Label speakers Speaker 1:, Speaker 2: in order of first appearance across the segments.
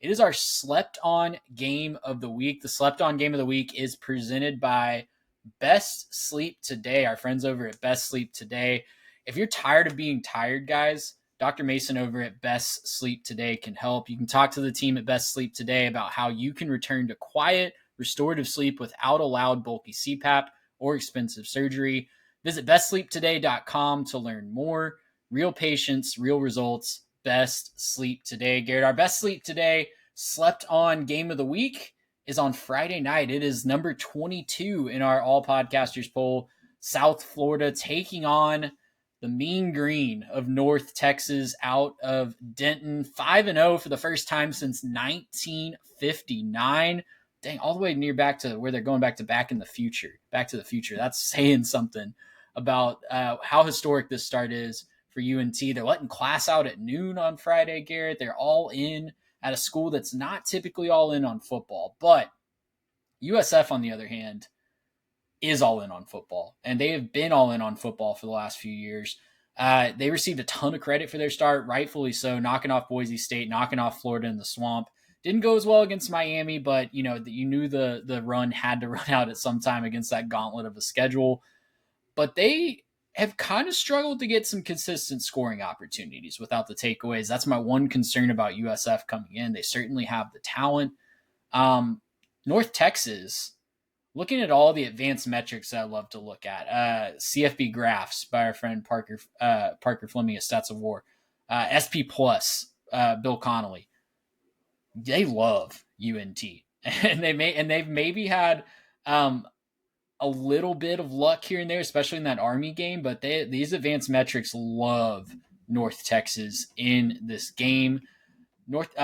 Speaker 1: It is our slept on game of the week. The slept on game of the week is presented by Best Sleep Today, our friends over at Best Sleep Today. If you're tired of being tired, guys, Dr. Mason over at Best Sleep Today can help. You can talk to the team at Best Sleep Today about how you can return to quiet, restorative sleep without a loud, bulky CPAP or expensive surgery. Visit bestsleeptoday.com to learn more. Real patients, real results. Best Sleep Today. Garrett, our Best Sleep Today slept on game of the week is on Friday night. It is number 22 in our All Podcasters poll. South Florida taking on the Mean Green of North Texas out of Denton. 5-0 for the first time since 1959. Dang, all the way near back to where they're going back to Back in the Future. Back to the Future. That's saying something about how historic this start is for UNT. They're letting class out at noon on Friday, Garrett. They're all in at a school that's not typically all in on football. But USF, on the other hand, is all in on football. And they have been all in on football for the last few years. They received a ton of credit for their start, rightfully so, knocking off Boise State, knocking off Florida in the swamp. Didn't go as well against Miami, but you knew the run had to run out at some time against that gauntlet of a schedule. But they have kind of struggled to get some consistent scoring opportunities without the takeaways. That's my one concern about USF coming in. They certainly have the talent. North Texas, looking at all the advanced metrics that I love to look at, CFB graphs by our friend Parker Fleming at Stats of War, SP Plus, Bill Connolly. They love UNT, and they've maybe had a little bit of luck here and there, especially in that Army game. But these advanced metrics love North Texas in this game.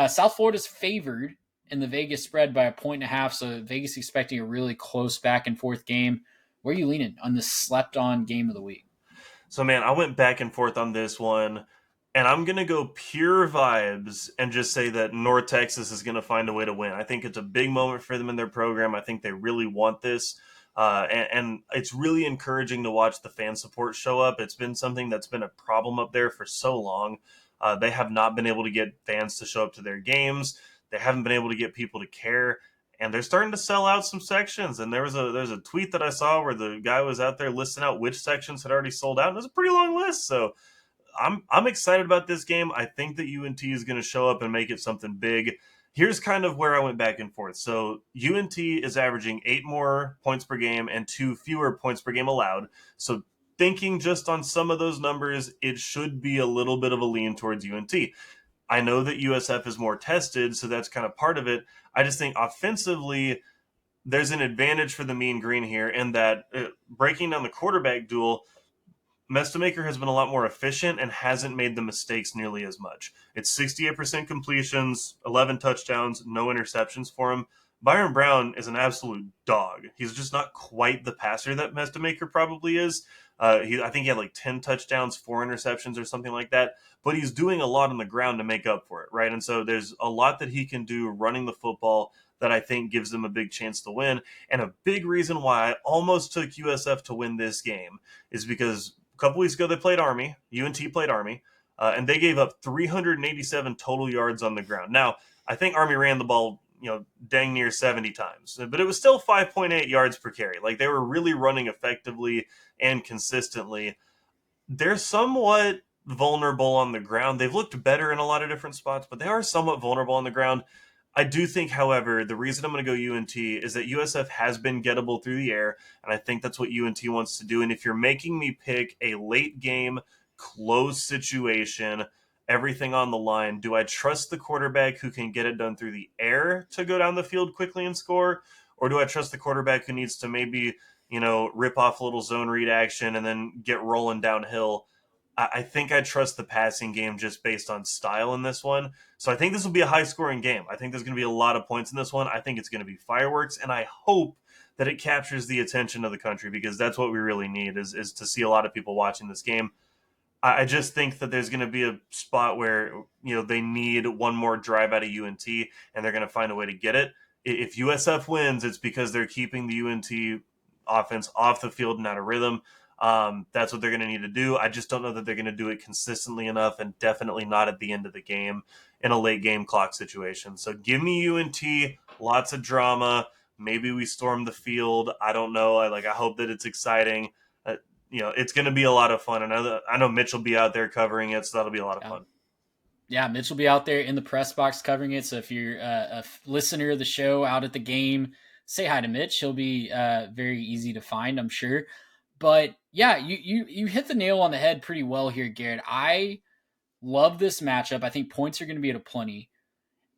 Speaker 1: South Florida's favored in the Vegas spread by 1.5, so Vegas expecting a really close back and forth game. Where are you leaning on this slept on game of the week?
Speaker 2: So, man, I went back and forth on this one, and I'm going to go pure vibes and just say that North Texas is going to find a way to win. I think it's a big moment for them in their program. I think they really want this. And it's really encouraging to watch the fan support show up. It's been something that's been a problem up there for so long. They have not been able to get fans to show up to their games. They haven't been able to get people to care. And they're starting to sell out some sections. And there's a tweet that I saw where the guy was out there listing out which sections had already sold out. And it was a pretty long list. So I'm excited about this game. I think that UNT is going to show up and make it something big. Here's kind of where I went back and forth. So UNT is averaging 8 more points per game and 2 fewer points per game allowed. So thinking just on some of those numbers, it should be a little bit of a lean towards UNT. I know that USF is more tested, so that's kind of part of it. I just think offensively, there's an advantage for the Mean Green here in that breaking down the quarterback duel, Mestamaker has been a lot more efficient and hasn't made the mistakes nearly as much. It's 68% completions, 11 touchdowns, no interceptions for him. Byron Brown is an absolute dog. He's just not quite the passer that Mestamaker probably is. I think he had like 10 touchdowns, 4 interceptions or something like that. But he's doing a lot on the ground to make up for it, right? And so there's a lot that he can do running the football that I think gives them a big chance to win. And a big reason why I almost took USF to win this game is because a couple weeks ago they played Army. UNT played Army. And they gave up 387 total yards on the ground. Now, I think Army ran the ball dang near 70 times. But it was still 5.8 yards per carry. Like, they were really running effectively and consistently. They're somewhat vulnerable on the ground. They've looked better in a lot of different spots, but they are somewhat vulnerable on the ground. I do think, however, the reason I'm going to go UNT is that USF has been gettable through the air, and I think that's what UNT wants to do. And if you're making me pick a late game, close situation, everything on the line, do I trust the quarterback who can get it done through the air to go down the field quickly and score? Or do I trust the quarterback who needs to maybe, rip off a little zone read action and then get rolling downhill? I think I trust the passing game just based on style in this one. So I think this will be a high-scoring game. I think there's going to be a lot of points in this one. I think it's going to be fireworks, and I hope that it captures the attention of the country because that's what we really need is to see a lot of people watching this game. I just think that there's going to be a spot where they need one more drive out of UNT, and they're going to find a way to get it. If USF wins, it's because they're keeping the UNT offense off the field and out of rhythm. That's what they're going to need to do. I just don't know that they're going to do it consistently enough, and definitely not at the end of the game. in a late game clock situation. So give me UNT, lots of drama. Maybe we storm the field. I don't know. I hope that it's exciting. It's going to be a lot of fun. I know Mitch will be out there covering it, so that'll be a lot of
Speaker 1: Yeah.
Speaker 2: fun.
Speaker 1: Yeah, Mitch will be out there in the press box covering it. So if you're a listener of the show out at the game, say hi to Mitch. He'll be very easy to find, I'm sure. But yeah, you hit the nail on the head pretty well here, Garrett. I love this matchup. I think points are going to be at a plenty.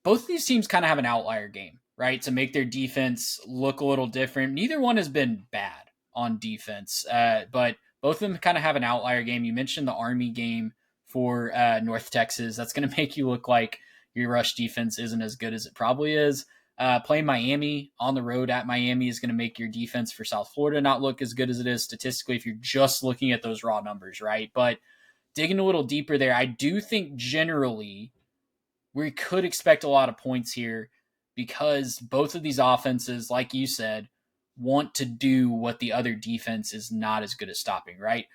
Speaker 1: Both of these teams kind of have an outlier game, right? To make their defense look a little different. Neither one has been bad on defense, but both of them kind of have an outlier game. You mentioned the Army game for North Texas. That's going to make you look like your rush defense isn't as good as it probably is. Playing Miami on the road at Miami is going to make your defense for South Florida not look as good as it is statistically if you're just looking at those raw numbers, right? But digging a little deeper there, I do think generally we could expect a lot of points here because both of these offenses, like you said, want to do what the other defense is not as good at stopping, right?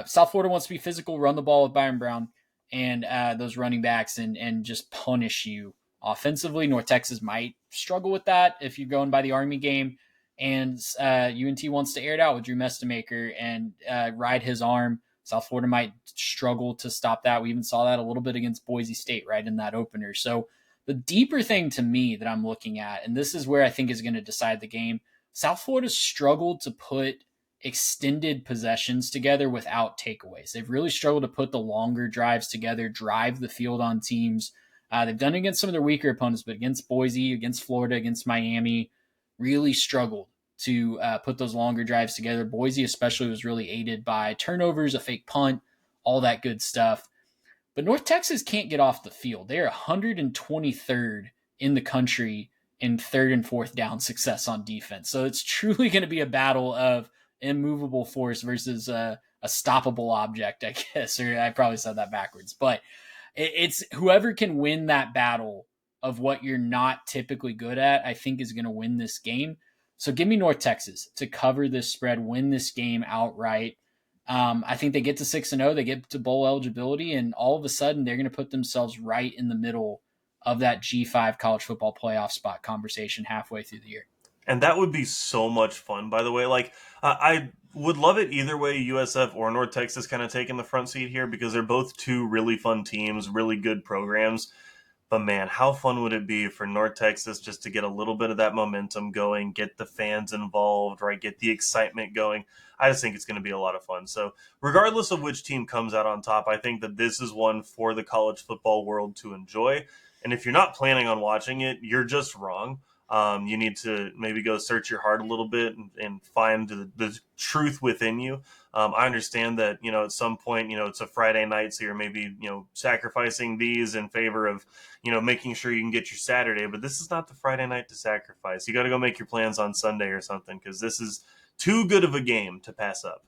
Speaker 1: South Florida wants to be physical, run the ball with Byron Brown and those running backs and just punish you offensively. North Texas might struggle with that if you're going by the Army game. And UNT wants to air it out with Drew Mestamaker and ride his arm. South Florida might struggle to stop that. We even saw that a little bit against Boise State, right, in that opener. So the deeper thing to me that I'm looking at, and this is where I think is going to decide the game, South Florida struggled to put extended possessions together without takeaways. They've really struggled to put the longer drives together, drive the field on teams. They've done it against some of their weaker opponents, but against Boise, against Florida, against Miami, really struggled to put those longer drives together. Boise especially was really aided by turnovers, a fake punt, all that good stuff. But North Texas can't get off the field. They're 123rd in the country in third and fourth down success on defense. So it's truly going to be a battle of immovable force versus a stoppable object, I guess. Or I probably said that backwards. But it's whoever can win that battle of what you're not typically good at, I think is going to win this game. So give me North Texas to cover this spread, win this game outright. I think they get to 6-0, they get to bowl eligibility, and all of a sudden they're going to put themselves right in the middle of that G5 college football playoff spot conversation halfway through the year.
Speaker 2: And that would be so much fun, by the way. I would love it either way, USF or North Texas kind of taking the front seat here because they're both two really fun teams, really good programs. But man, how fun would it be for North Texas just to get a little bit of that momentum going, get the fans involved, right? Get the excitement going. I just think it's going to be a lot of fun. So, regardless of which team comes out on top, I think that this is one for the college football world to enjoy. And if you're not planning on watching it, you're just wrong. You need to maybe go search your heart a little bit and find the truth within you. I understand that, at some point, it's a Friday night, so you're maybe, sacrificing these in favor of, making sure you can get your Saturday. But this is not the Friday night to sacrifice. You got to go make your plans on Sunday or something because this is too good of a game to pass up.